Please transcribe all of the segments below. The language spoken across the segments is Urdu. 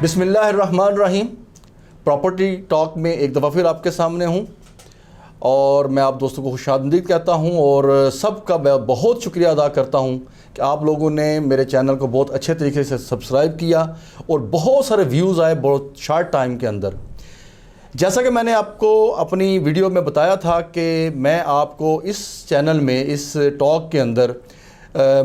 بسم اللہ الرحمن الرحیم. پراپرٹی ٹاک میں ایک دفعہ پھر آپ کے سامنے ہوں اور میں آپ دوستوں کو خوش آمدید کہتا ہوں اور سب کا میں بہت شکریہ ادا کرتا ہوں کہ آپ لوگوں نے میرے چینل کو بہت اچھے طریقے سے سبسکرائب کیا اور بہت سارے ویوز آئے بہت شارٹ ٹائم کے اندر. جیسا کہ میں نے آپ کو اپنی ویڈیو میں بتایا تھا کہ میں آپ کو اس چینل میں اس ٹاک کے اندر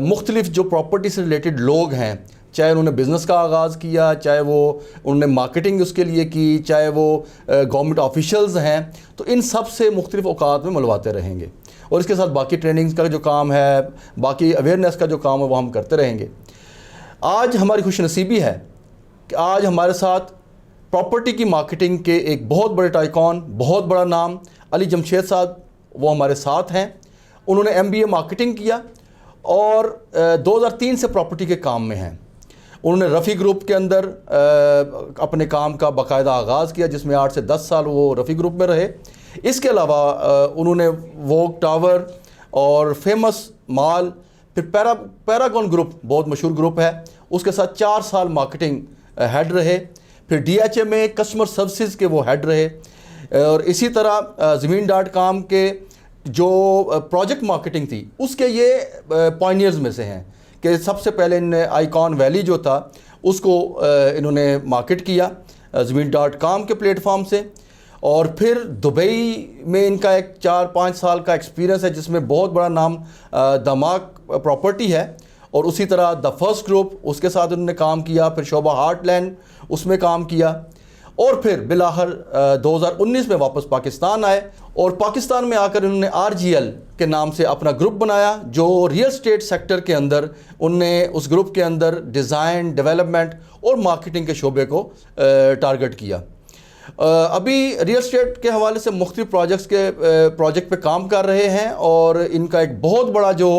مختلف جو پراپرٹی سے ریلیٹڈ لوگ ہیں، چاہے انہوں نے بزنس کا آغاز کیا، چاہے وہ انہوں نے مارکیٹنگ اس کے لیے کی، چاہے وہ گورنمنٹ آفیشلز ہیں، تو ان سب سے مختلف اوقات میں ملواتے رہیں گے اور اس کے ساتھ باقی ٹریننگز کا جو کام ہے، باقی اویئرنیس کا جو کام ہے وہ ہم کرتے رہیں گے. آج ہماری خوش نصیبی ہے کہ آج ہمارے ساتھ پراپرٹی کی مارکیٹنگ کے ایک بہت بڑے ٹائکون، بہت بڑا نام علی جمشید صاحب وہ ہمارے ساتھ ہیں. انہوں نے MBA مارکیٹنگ کیا اور 2003 سے پراپرٹی کے کام میں ہیں. انہوں نے رفیع گروپ کے اندر اپنے کام کا باقاعدہ آغاز کیا، جس میں 8 سے 10 سال وہ رفیع گروپ میں رہے. اس کے علاوہ انہوں نے ووگ ٹاور اور فیمس مال، پھر پیراگون گروپ بہت مشہور گروپ ہے، اس کے ساتھ 4 سال مارکیٹنگ ہیڈ رہے. پھر DHA میں کسٹمر سروسز کے وہ ہیڈ رہے اور اسی طرح زمین.com کے جو پروجیکٹ مارکیٹنگ تھی اس کے یہ پائنیئرز میں سے ہیں کہ سب سے پہلے ان نے آئیکن ویلی جو تھا اس کو انہوں نے مارکیٹ کیا زمین.com کے پلیٹ فارم سے. اور پھر دبئی میں ان کا ایک 4-5 سال کا ایکسپیرینس ہے جس میں بہت بڑا نام دماغ پراپرٹی ہے. اور اسی طرح دا فرسٹ گروپ اس کے ساتھ انہوں نے کام کیا، پھر شعبہ ہارٹ لینڈ اس میں کام کیا اور پھر بالآخر 2019 میں واپس پاکستان آئے اور پاکستان میں آ کر انہوں نے RGL کے نام سے اپنا گروپ بنایا جو ریئل اسٹیٹ سیکٹر کے اندر انہوں نے اس گروپ کے اندر ڈیزائن، ڈیولپمنٹ اور مارکیٹنگ کے شعبے کو ٹارگٹ کیا. ابھی ریئل اسٹیٹ کے حوالے سے مختلف پروجیکٹ پہ کام کر رہے ہیں اور ان کا ایک بہت بڑا جو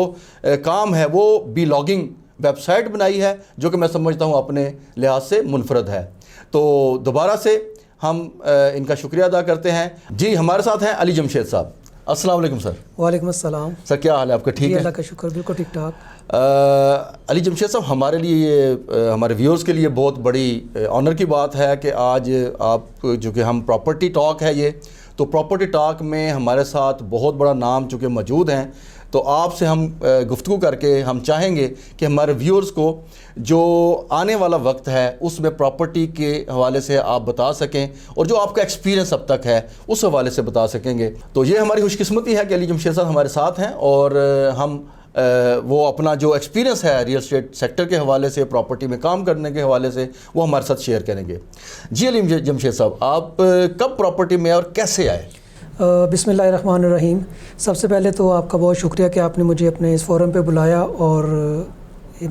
کام ہے وہ بی لاگنگ ویب سائٹ بنائی ہے جو کہ میں سمجھتا ہوں اپنے لحاظ سے منفرد ہے. تو دوبارہ سے ہم ان کا شکریہ ادا کرتے ہیں. جی ہمارے ساتھ ہیں علی جمشید صاحب. السلام علیکم سر. وعلیکم السلام سر، کیا حال ہے آپ کا؟ ٹھیک ہے، اللہ کا شکر، بالکل ٹھیک ٹھاک. علی جمشید صاحب، ہمارے لیے ہمارے ویورز کے لیے بہت بڑی آنر کی بات ہے کہ آج آپ جو کہ ہم پراپرٹی ٹاک ہے یہ تو پراپرٹی ٹاک میں ہمارے ساتھ بہت بڑا نام چونکہ موجود ہیں تو آپ سے ہم گفتگو کر کے ہم چاہیں گے کہ ہمارے ویورز کو جو آنے والا وقت ہے اس میں پراپرٹی کے حوالے سے آپ بتا سکیں اور جو آپ کا ایکسپیرینس اب تک ہے اس حوالے سے بتا سکیں گے. تو یہ ہماری خوش قسمتی ہے کہ علی جمشید صاحب ہمارے ساتھ ہیں اور ہم وہ اپنا جو ایکسپیرینس ہے ریئل اسٹیٹ سیکٹر کے حوالے سے، پراپرٹی میں کام کرنے کے حوالے سے، وہ ہمارے ساتھ شیئر کریں گے. جی علی جمشید صاحب، آپ کب پراپرٹی میں اور کیسے آئے؟ بسم اللہ الرحمن الرحیم. سب سے پہلے تو آپ کا بہت شکریہ کہ آپ نے مجھے اپنے اس فورم پہ بلایا اور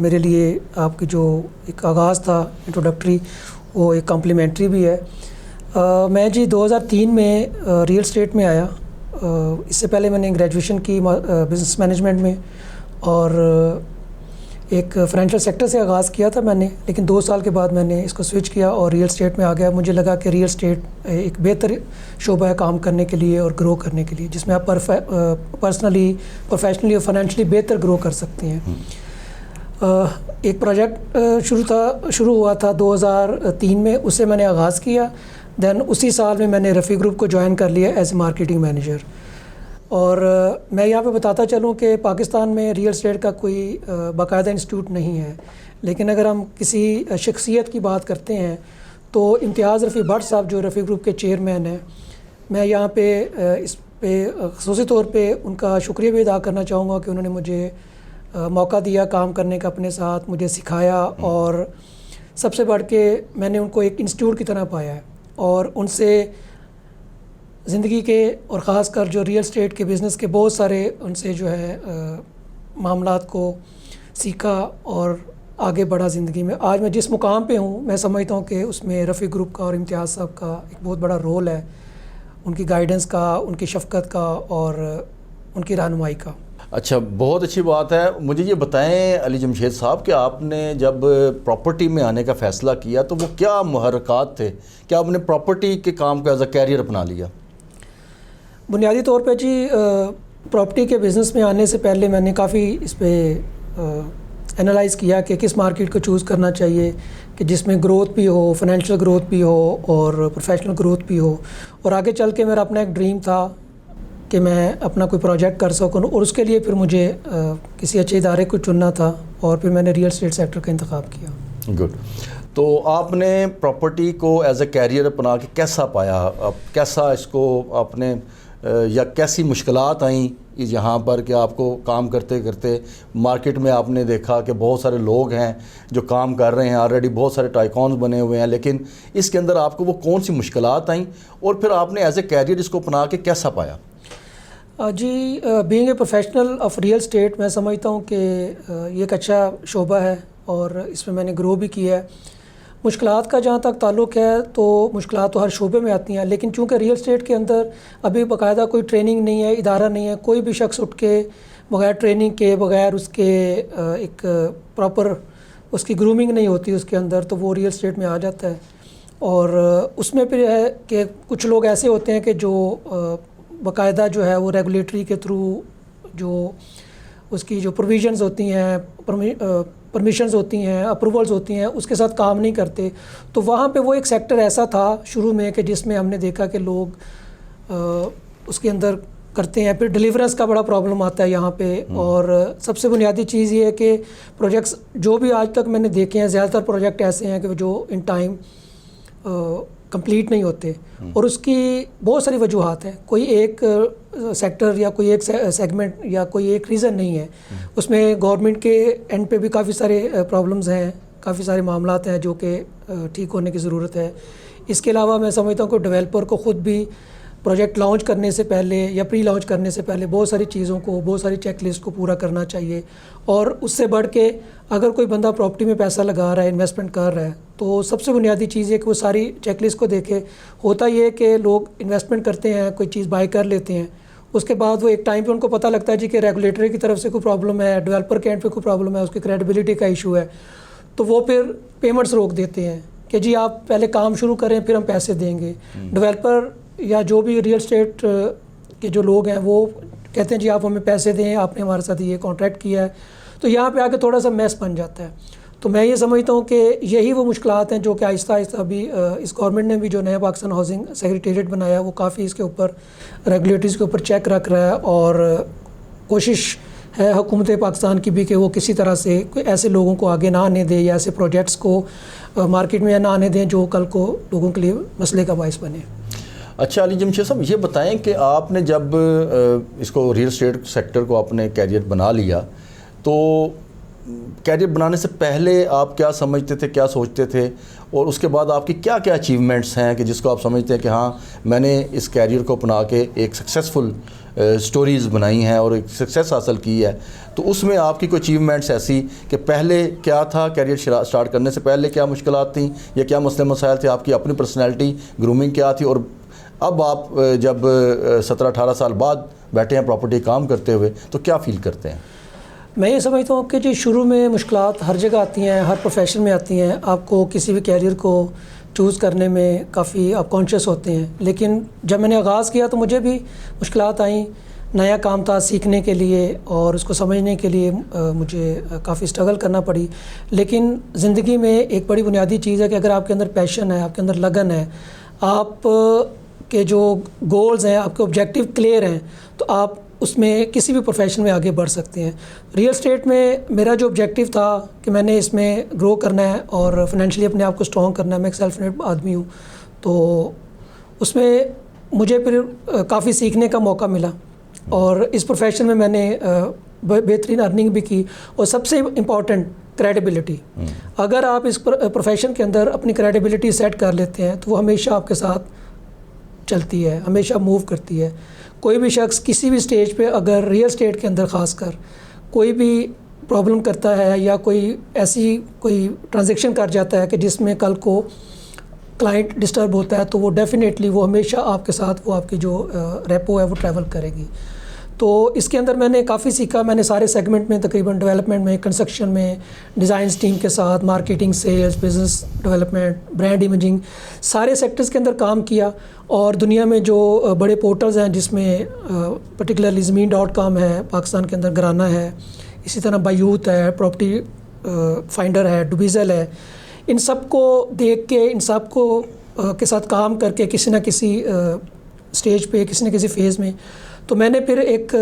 میرے لیے آپ کی جو ایک آغاز تھا انٹروڈکٹری وہ ایک کمپلیمنٹری بھی ہے. میں جی 2003 میں ریئل اسٹیٹ میں آیا. اس سے پہلے میں نے گریجویشن کی بزنس مینجمنٹ میں اور ایک فائنینشیل سیکٹر سے آغاز کیا تھا میں نے، لیکن 2 سال کے بعد میں نے اس کو سوئچ کیا اور ریئل اسٹیٹ میں آ گیا. مجھے لگا کہ ریئل اسٹیٹ ایک بہتر شعبہ ہے کام کرنے کے لیے اور گرو کرنے کے لیے، جس میں آپ پرسنلی، پروفیشنلی اور فائنینشلی بہتر گرو کر سکتے ہیں. ایک پروجیکٹ شروع ہوا تھا 2003 میں، اسے میں نے آغاز کیا. دین اسی سال میں نے رفیع گروپ کو جوائن کر لیا ایز اے مارکیٹنگ مینیجر. اور میں یہاں پہ بتاتا چلوں کہ پاکستان میں ریئل اسٹیٹ کا کوئی باقاعدہ انسٹیٹیوٹ نہیں ہے، لیکن اگر ہم کسی شخصیت کی بات کرتے ہیں تو امتیاز رفیع بٹ صاحب جو رفیع گروپ کے چیئرمین ہیں، میں یہاں پہ اس پہ خصوصی طور پہ ان کا شکریہ بھی ادا کرنا چاہوں گا کہ انہوں نے مجھے موقع دیا کام کرنے کا اپنے ساتھ، مجھے سکھایا اور سب سے بڑھ کے میں نے ان کو ایک انسٹیٹیوٹ کی طرح پایا ہے اور ان سے زندگی کے اور خاص کر جو ریئل اسٹیٹ کے بزنس کے بہت سارے ان سے جو ہے معاملات کو سیکھا اور آگے بڑھا زندگی میں. آج میں جس مقام پہ ہوں میں سمجھتا ہوں کہ اس میں رفیع گروپ کا اور امتیاز صاحب کا ایک بہت بڑا رول ہے، ان کی گائیڈنس کا، ان کی شفقت کا اور ان کی رہنمائی کا. اچھا، بہت اچھی بات ہے. مجھے یہ بتائیں علی جمشید صاحب کہ آپ نے جب پراپرٹی میں آنے کا فیصلہ کیا تو وہ کیا محرکات تھے؟ کیا آپ نے پراپرٹی کے کام کو ایز اے کیریئر اپنا لیا؟ بنیادی طور پہ جی پراپرٹی کے بزنس میں آنے سے پہلے میں نے کافی اس پہ انالائز کیا کہ کس مارکیٹ کو چوز کرنا چاہیے کہ جس میں گروتھ بھی ہو, فائنینشیل گروتھ بھی ہو اور پروفیشنل گروتھ بھی ہو. اور آگے چل کے میرا اپنا ایک ڈریم تھا کہ میں اپنا کوئی پروجیکٹ کر سکوں, اور اس کے لیے پھر مجھے کسی اچھے ادارے کو چننا تھا, اور پھر میں نے ریئل اسٹیٹ سیکٹر کا انتخاب کیا. گڈ. تو آپ نے پراپرٹی کو ایز اے کیریئر اپنا کے کیسا پایا, کیسا اس کو آپ نے, یا کیسی مشکلات آئیں یہاں پر کہ آپ کو کام کرتے کرتے مارکیٹ میں آپ نے دیکھا کہ بہت سارے لوگ ہیں جو کام کر رہے ہیں آلریڈی, بہت سارے ٹائکونز بنے ہوئے ہیں, لیکن اس کے اندر آپ کو وہ کون سی مشکلات آئیں اور پھر آپ نے ایز اے کیریئر اس کو اپنا کے کیسا پایا؟ جی, being a professional of real estate میں سمجھتا ہوں کہ یہ ایک اچھا شعبہ ہے اور اس میں نے گرو بھی کیا ہے. مشکلات کا جہاں تک تعلق ہے تو مشکلات تو ہر شعبے میں آتی ہیں, لیکن چونکہ ریئل اسٹیٹ کے اندر ابھی باقاعدہ کوئی ٹریننگ نہیں ہے, ادارہ نہیں ہے, کوئی بھی شخص اٹھ کے بغیر ٹریننگ کے, بغیر اس کے ایک پراپر اس کی گرومنگ نہیں ہوتی اس کے اندر, تو وہ ریئل اسٹیٹ میں آ جاتا ہے. اور اس میں پھر ہے کہ کچھ لوگ ایسے ہوتے ہیں کہ جو باقاعدہ جو ہے وہ ریگولیٹری کے تھرو جو اس کی جو پروویژنز ہوتی ہیں, پرمیشنز ہوتی ہیں, اپروولز ہوتی ہیں, اس کے ساتھ کام نہیں کرتے. تو وہاں پہ وہ ایک سیکٹر ایسا تھا شروع میں کہ جس میں ہم نے دیکھا کہ لوگ اس کے اندر کرتے ہیں. پھر ڈیلیورنس کا بڑا پرابلم آتا ہے یہاں پہ, اور سب سے بنیادی چیز یہ ہے کہ پروجیکٹس جو بھی آج تک میں نے دیکھے ہیں, زیادہ تر پروجیکٹ ایسے ہیں کہ جو ان ٹائم کمپلیٹ نہیں ہوتے, اور اس کی بہت ساری وجوہات ہیں. کوئی ایک سیکٹر یا کوئی ایک سیگمنٹ یا کوئی ایک ریزن نہیں ہے. اس میں گورنمنٹ کے اینڈ پہ بھی کافی سارے پرابلمز ہیں, کافی سارے معاملات ہیں جو کہ ٹھیک ہونے کی ضرورت ہے. اس کے علاوہ میں سمجھتا ہوں کہ ڈیولپر کو خود بھی پروجیکٹ لانچ کرنے سے پہلے یا پری لانچ کرنے سے پہلے بہت ساری چیزوں کو, بہت ساری چیک لسٹ کو پورا کرنا چاہیے. اور اس سے بڑھ کے اگر کوئی بندہ پراپرٹی میں پیسہ لگا رہا ہے, انویسٹمنٹ کر رہا ہے, تو سب سے بنیادی چیز یہ کہ وہ ساری چیک لسٹ کو دیکھے. ہوتا یہ ہے کہ لوگ انویسٹمنٹ کرتے ہیں, کوئی چیز بائی کر لیتے ہیں, اس کے بعد وہ ایک ٹائم پہ ان کو پتہ لگتا ہے جی کہ ریگولیٹری کی طرف سے کوئی پرابلم ہے, ڈیولپر کے اینڈ پہ کوئی پرابلم ہے, اس کی کریڈیبلٹی کا ایشو ہے, تو وہ پھر پیمنٹس روک دیتے ہیں کہ جی آپ پہلے کام شروع کریں پھر ہم پیسے دیں گے. ڈیولپر یا جو بھی ریئل اسٹیٹ کے جو لوگ ہیں وہ کہتے ہیں جی آپ ہمیں پیسے دیں, آپ نے ہمارے ساتھ یہ کانٹریکٹ کیا ہے. تو یہاں پہ آ کے تھوڑا سا میس بن جاتا ہے. تو میں یہ سمجھتا ہوں کہ یہی وہ مشکلات ہیں جو کہ آہستہ آہستہ ابھی اس گورنمنٹ نے بھی جو نیا پاکستان ہاؤسنگ سیکریٹریٹ بنایا وہ کافی اس کے اوپر ریگولیٹریز کے اوپر چیک رکھ رہا ہے, اور کوشش ہے حکومت پاکستان کی بھی کہ وہ کسی طرح سے ایسے لوگوں کو آگے نہ آنے دے یا ایسے پروجیکٹس کو مارکیٹ میں نہ آنے دیں جو کل کو لوگوں کے لیے مسئلے کا باعث بنے. اچھا علی جمشید صاحب, یہ بتائیں کہ آپ نے جب اس کو ریئل اسٹیٹ سیکٹر کو اپنے کیریئر بنا لیا, تو کیریئر بنانے سے پہلے آپ کیا سمجھتے تھے, کیا سوچتے تھے, اور اس کے بعد آپ کی کیا کیا اچیومنٹس ہیں کہ جس کو آپ سمجھتے ہیں کہ ہاں میں نے اس کیریئر کو اپنا کے ایک سکسیزفل سٹوریز بنائی ہیں اور ایک سکسیس حاصل کی ہے. تو اس میں آپ کی کوئی اچیومنٹس ایسی کہ پہلے کیا تھا, کیریئر سٹارٹ کرنے سے پہلے کیا مشکلات تھیں یا کیا مسئلے مسائل تھے, آپ کی اپنی پرسنالٹی گرومنگ کیا تھی, اور اب آپ جب 17-18 سال بعد بیٹھے ہیں پراپرٹی کام کرتے ہوئے تو کیا فیل کرتے ہیں؟ میں یہ سمجھتا ہوں کہ جی شروع میں مشکلات ہر جگہ آتی ہیں, ہر پروفیشن میں آتی ہیں. آپ کو کسی بھی کیریئر کو چوز کرنے میں کافی آپ کانشیس ہوتے ہیں, لیکن جب میں نے آغاز کیا تو مجھے بھی مشکلات آئیں. نیا کام تھا سیکھنے کے لیے اور اس کو سمجھنے کے لیے مجھے کافی اسٹرگل کرنا پڑی. لیکن زندگی میں ایک بڑی بنیادی چیز ہے کہ اگر آپ کے اندر پیشن ہے, آپ کے اندر لگن ہے, آپ کے جو گولز ہیں, آپ کے آبجیکٹیو کلیئر ہیں, تو آپ اس میں کسی بھی پروفیشن میں آگے بڑھ سکتے ہیں. ریئل اسٹیٹ میں میرا جو آبجیکٹیو تھا کہ میں نے اس میں گرو کرنا ہے اور فائنینشلی اپنے آپ کو اسٹرانگ کرنا ہے. میں ایک سیلف میڈ آدمی ہوں, تو اس میں مجھے پھر کافی سیکھنے کا موقع ملا, اور اس پروفیشن میں نے بہترین ارننگ بھی کی. اور سب سے امپورٹنٹ کریڈیبلٹی. اگر آپ اس پروفیشن کے اندر اپنی کریڈیبلٹی سیٹ کر لیتے ہیں تو وہ ہمیشہ آپ کے ساتھ چلتی ہے, ہمیشہ موو کرتی ہے. کوئی بھی شخص کسی بھی سٹیج پہ اگر ریئل اسٹیٹ کے اندر خاص کر کوئی بھی پرابلم کرتا ہے یا کوئی ایسی کوئی ٹرانزیکشن کر جاتا ہے کہ جس میں کل کو کلائنٹ ڈسٹرب ہوتا ہے, تو وہ ڈیفینیٹلی وہ ہمیشہ آپ کے ساتھ وہ آپ کی جو ریپو ہے وہ ٹریول کرے گی. تو اس کے اندر میں نے کافی سیکھا. میں نے سارے سیگمنٹ میں تقریباً ڈیولپمنٹ میں, کنسٹرکشن میں, ڈیزائنس ٹیم کے ساتھ, marketing, sales, business development, brand imaging, سارے سیکٹرز کے اندر کام کیا. اور دنیا میں جو بڑے پورٹلز ہیں جس میں پرٹیکولرلی زمین.com ہے پاکستان کے اندر, گرانا ہے, اسی طرح بایوت ہے, پراپرٹی فائنڈر ہے, ڈوبیزل ہے, ان سب کو دیکھ کے, ان سب کو کے ساتھ کام کر کے کسی نہ کسی اسٹیج پہ, کسی نہ کسی فیز میں, تو میں نے پھر ایک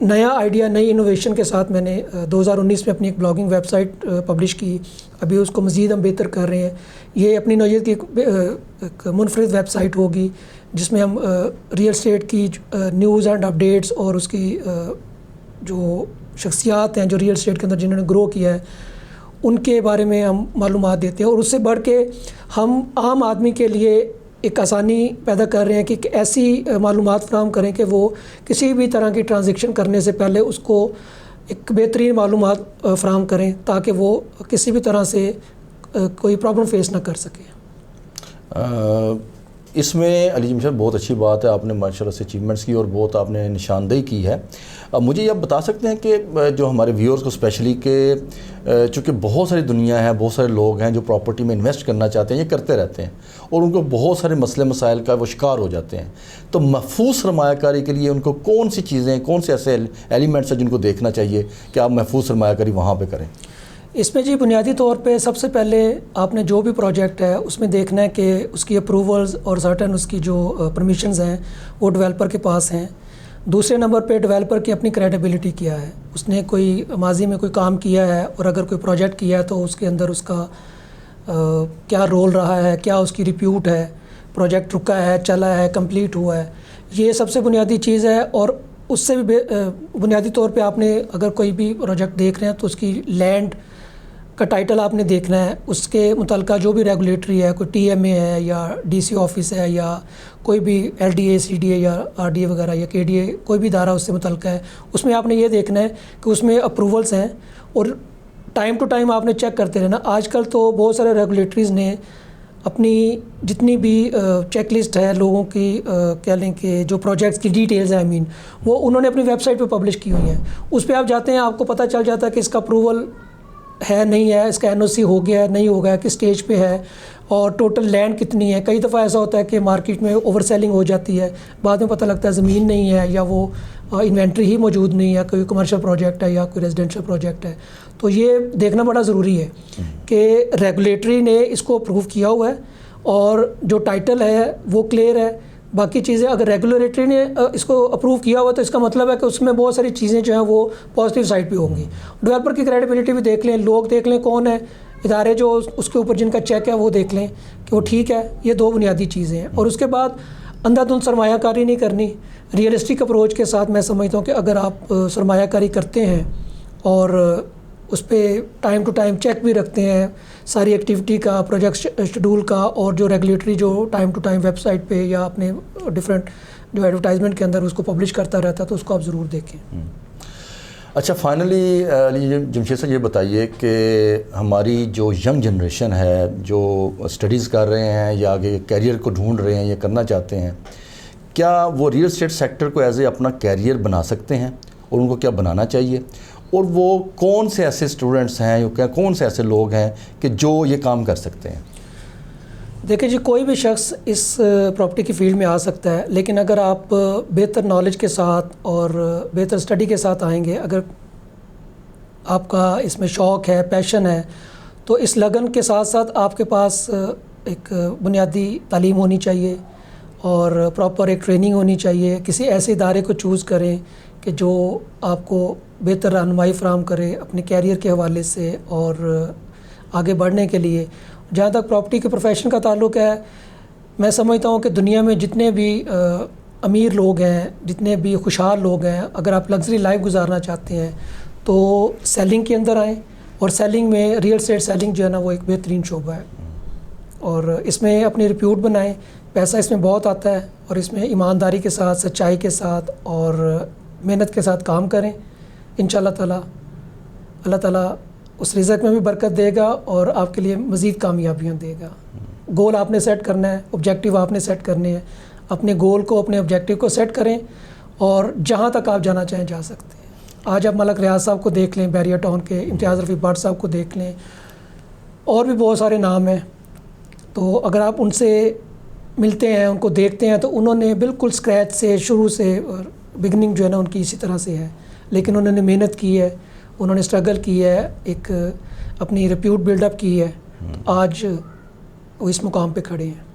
نیا آئیڈیا, نئی انوویشن کے ساتھ میں نے 2019 میں اپنی ایک بلاگنگ ویب سائٹ پبلش کی. ابھی اس کو مزید ہم بہتر کر رہے ہیں. یہ اپنی نوعیت کی ایک منفرد ویب سائٹ ہوگی جس میں ہم ریئل اسٹیٹ کی نیوز اینڈ اپڈیٹس اور اس کی جو شخصیات ہیں جو ریئل اسٹیٹ کے اندر جنہوں نے گرو کیا ہے ان کے بارے میں ہم معلومات دیتے ہیں. اور اس سے بڑھ کے ہم عام آدمی کے لیے ایک آسانی پیدا کر رہے ہیں کہ ایسی معلومات فراہم کریں کہ وہ کسی بھی طرح کی ٹرانزیکشن کرنے سے پہلے اس کو ایک بہترین معلومات فراہم کریں تاکہ وہ کسی بھی طرح سے کوئی پرابلم فیس نہ کر سکے. اس میں علی جمشید بہت اچھی بات ہے, آپ نے ماشاء اللہ سے اچیومنٹس کی اور بہت آپ نے نشاندہی کی ہے. مجھے یہ آپ بتا سکتے ہیں کہ جو ہمارے ویورز کو اسپیشلی کہ چونکہ بہت ساری دنیا ہے, بہت سارے لوگ ہیں جو پراپرٹی میں انویسٹ کرنا چاہتے ہیں, یہ کرتے رہتے ہیں اور ان کو بہت سارے مسئلے مسائل کا وہ شکار ہو جاتے ہیں, تو محفوظ سرمایہ کاری کے لیے ان کو کون سی چیزیں, کون سے ایسے ایلیمنٹس ہیں جن کو دیکھنا چاہیے کہ آپ محفوظ سرمایہ کاری وہاں پہ کریں؟ اس میں جی بنیادی طور پہ سب سے پہلے آپ نے جو بھی پروجیکٹ ہے اس میں دیکھنا ہے کہ اس کی اپروولز اور سرٹن اس کی جو پرمیشنز ہیں وہ ڈیولپر کے پاس ہیں. دوسرے نمبر پہ ڈیولپر کی اپنی کریڈیبلٹی کیا ہے, اس نے کوئی ماضی میں کوئی کام کیا ہے اور اگر کوئی پروجیکٹ کیا ہے تو اس کے اندر اس کا کیا رول رہا ہے, کیا اس کی ریپیوٹ ہے, پروجیکٹ رکا ہے, چلا ہے, کمپلیٹ ہوا ہے. یہ سب سے بنیادی چیز ہے. اور اس سے بھی بنیادی طور پہ آپ نے اگر کوئی بھی پروجیکٹ دیکھ رہے ہیں تو اس کی لینڈ کا ٹائٹل آپ نے دیکھنا ہے, اس کے متعلقہ جو بھی ریگولیٹری ہے, کوئی ٹی ایم اے ہے یا ڈی سی آفس ہے یا کوئی بھی L D A, C D A یا آر ڈی اے وغیرہ یا کے ڈی اے, کوئی بھی ادارہ اس سے متعلقہ ہے, اس میں آپ نے یہ دیکھنا ہے کہ اس میں اپروولس ہیں اور ٹائم ٹو ٹائم آپ نے چیک کرتے رہنا. آج کل تو بہت سارے ریگولیٹریز نے اپنی جتنی بھی چیک لسٹ ہے لوگوں کی, کہہ لیں کہ جو پروجیکٹس کی ڈیٹیلز ہیں وہ انہوں نے اپنی ویب سائٹ پہ پبلش کی ہوئی ہیں. اس پہ آپ جاتے ہیں, آپ کو پتہ چل جاتا ہے کہ اس کا اپروول ہے نہیں ہے, اس کا این او سی ہو گیا ہے نہیں ہو گیا, کس اسٹیج پہ ہے اور ٹوٹل لینڈ کتنی ہے. کئی دفعہ ایسا ہوتا ہے کہ مارکیٹ میں اوور سیلنگ ہو جاتی ہے, بعد میں پتہ لگتا ہے زمین نہیں ہے یا وہ انوینٹری ہی موجود نہیں ہے, کوئی کمرشل پروجیکٹ ہے یا کوئی ریزیڈینشیل پروجیکٹ ہے. تو یہ دیکھنا بڑا ضروری ہے کہ ریگولیٹری نے اس کو اپروو کیا ہوا ہے اور جو ٹائٹل ہے وہ کلیئر ہے. باقی چیزیں اگر ریگولیٹری نے اس کو اپروو کیا ہوا تو اس کا مطلب ہے کہ اس میں بہت ساری چیزیں جو ہیں وہ پازیٹیو سائڈ پہ ہوں گی. ڈیولپر کی کریڈیبلٹی بھی دیکھ لیں, لوگ دیکھ لیں کون ہے, ادارے جو اس کے اوپر جن کا چیک ہے وہ دیکھ لیں کہ وہ ٹھیک ہے. یہ دو بنیادی چیزیں ہیں. اور اس کے بعد اندھا دھند سرمایہ کاری نہیں کرنی, ریئلسٹک اپروچ کے ساتھ. میں سمجھتا ہوں کہ اگر آپ سرمایہ کاری کرتے ہیں اور اس پہ ٹائم ٹو ٹائم چیک بھی رکھتے ہیں ساری ایکٹیویٹی کا, پروجیکٹ شیڈول کا, اور جو ریگولیٹری جو time to time website پہ یا اپنے ڈفرینٹ جو ایڈورٹائزمنٹ کے اندر اس کو پبلش کرتا رہتا ہے, تو اس کو آپ ضرور دیکھیں. اچھا, فائنلی علی جمشید صاحب یہ بتائیے کہ ہماری جو ینگ جنریشن ہے جو اسٹڈیز کر رہے ہیں یا آگے کیریئر کو ڈھونڈ رہے ہیں یا کرنا چاہتے ہیں, کیا وہ ریئل اسٹیٹ سیکٹر کو ایز اے اپنا کیریئر بنا سکتے ہیں اور ان کو کیا بنانا چاہیے, اور وہ کون سے ایسے اسٹوڈنٹس ہیں, کون سے ایسے لوگ ہیں کہ جو یہ کام کر سکتے ہیں؟ دیکھیں جی, کوئی بھی شخص اس پراپرٹی کی فیلڈ میں آ سکتا ہے, لیکن اگر آپ بہتر نالج کے ساتھ اور بہتر اسٹڈی کے ساتھ آئیں گے, اگر آپ کا اس میں شوق ہے, پیشن ہے, تو اس لگن کے ساتھ ساتھ آپ کے پاس ایک بنیادی تعلیم ہونی چاہیے اور پراپر ایک ٹریننگ ہونی چاہیے. کسی ایسے ادارے کو چوز کریں کہ جو آپ کو بہتر رہنمائی فراہم کرے اپنے کیریئر کے حوالے سے اور آگے بڑھنے کے لیے. جہاں تک پراپرٹی کے پروفیشن کا تعلق ہے, میں سمجھتا ہوں کہ دنیا میں جتنے بھی امیر لوگ ہیں, جتنے بھی خوشحال لوگ ہیں, اگر آپ لگژری لائف گزارنا چاہتے ہیں تو سیلنگ کے اندر آئیں. اور سیلنگ میں ریئل اسٹیٹ سیلنگ جو ہے نا وہ ایک بہترین شعبہ ہے, اور اس میں اپنی ریپیوٹ بنائیں. پیسہ اس میں بہت آتا ہے اور اس میں ایمانداری کے ساتھ, سچائی کے ساتھ اور محنت کے ساتھ کام کریں. انشاءاللہ تعالی اللہ تعالیٰ اس رزق میں بھی برکت دے گا اور آپ کے لیے مزید کامیابیاں دے گا. گول آپ نے سیٹ کرنا ہے, آبجیکٹیو آپ نے سیٹ کرنے ہیں. اپنے گول کو, اپنے آبجیکٹیو کو سیٹ کریں اور جہاں تک آپ جانا چاہیں جا سکتے ہیں. آج آپ ملک ریاض صاحب کو دیکھ لیں, بیریا ٹاؤن کے امتیاز رفیع بٹ صاحب کو دیکھ لیں, اور بھی بہت سارے نام ہیں. تو اگر آپ ان سے ملتے ہیں, ان کو دیکھتے ہیں, تو انہوں نے بالکل اسکریچ سے, شروع سے, بگننگ جو ہے نا ان کی اسی طرح سے ہے, لیکن انہوں نے محنت کی ہے, انہوں نے اسٹرگل کی ہے, ایک اپنی ریپیوٹ بلڈ اپ کی ہے، آج وہ اس مقام پہ کھڑے ہیں۔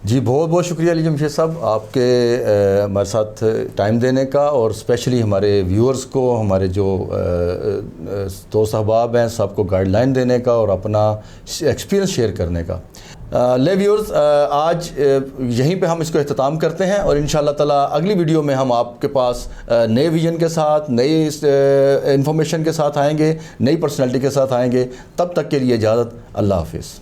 جی بہت بہت شکریہ علی جمشید صاحب آپ کے ہمارے ساتھ ٹائم دینے کا، اور اسپیشلی ہمارے ویورز کو، ہمارے جو دوست احباب ہیں سب کو گائیڈ لائن دینے کا اور اپنا ایکسپیرینس شیئر کرنے کا۔ لے ویورز، آج یہیں پہ ہم اس کو اختتام کرتے ہیں، اور انشاءاللہ تعالیٰ اگلی ویڈیو میں ہم آپ کے پاس نئے ویژن کے ساتھ، نئی انفارمیشن کے ساتھ آئیں گے، نئی پرسنالٹی کے ساتھ آئیں گے۔ تب تک کے لیے اجازت، اللہ حافظ۔